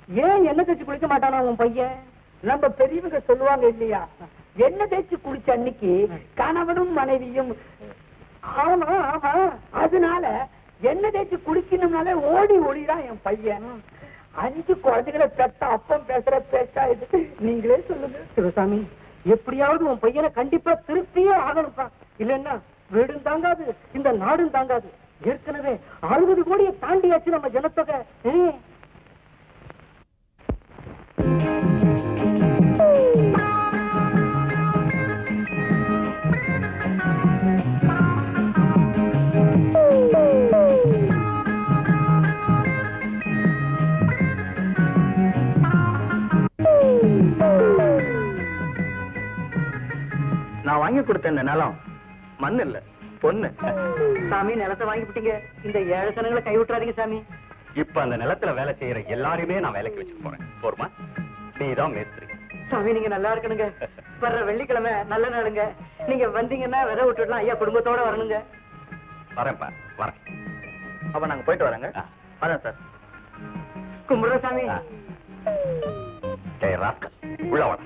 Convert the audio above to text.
ஏன் எண்ணெய் தேய்ச்சி குளிக்க மாட்டானா உன் பையன்? நம்ம பெரியவங்க சொல்லுவாங்க இல்லையா, எண்ணெய் தேய்ச்சி குளிச்ச அன்னைக்கு கணவனும் மனைவியும். ஆமா ஆமா, அதனால எண்ணெய் தேய்ச்சி குளிக்கணும்னாலே ஓடி ஓடிதான் என் பையன். 5 குழந்தைகளை பெத்த அப்பம் பேசுற பேச்சா இது? நீங்களே சொல்லுங்க. சிவசாமி, எப்படியாவது உன் பையனை கண்டிப்பா திருப்தியே ஆகணும்ப்பா. இல்லன்னா வீடும் தாங்காது, இந்த நாடும் தாங்காது. ஏற்கனவே 60 கோடியை தாண்டியாச்சு நம்ம ஜனத்தொகை. நான் வாங்கி கொடுத்த இந்த நிலம் மண் இல்ல, பொண்ணு. சாமி, நிலத்தை வாங்கிவிட்டீங்க. இந்த 7 சனங்களை கை விட்டுறாதீங்க சாமி. இப்ப அந்த நிலத்துல வேலை செய்யற எல்லாருமே நான் வேலைக்கு வச்சுட்டு போறேன். போருமா? நீதான் மேஸ்திரி. சாமி, நீங்க நல்லா இருக்கணுங்க. வர்ற வெள்ளிக்கிழமை நல்ல நாளுங்க. நீங்க வந்தீங்கன்னா விதை விட்டுடலாம். ஐயா குடும்பத்தோட வரணுங்க. வரேன்ப்பா, வரேன். அப்ப நாங்க போயிட்டு வரேங்க. வரேன் சார். கும்பிடுற சாமி. ராஸ்கல், உள்ள வர.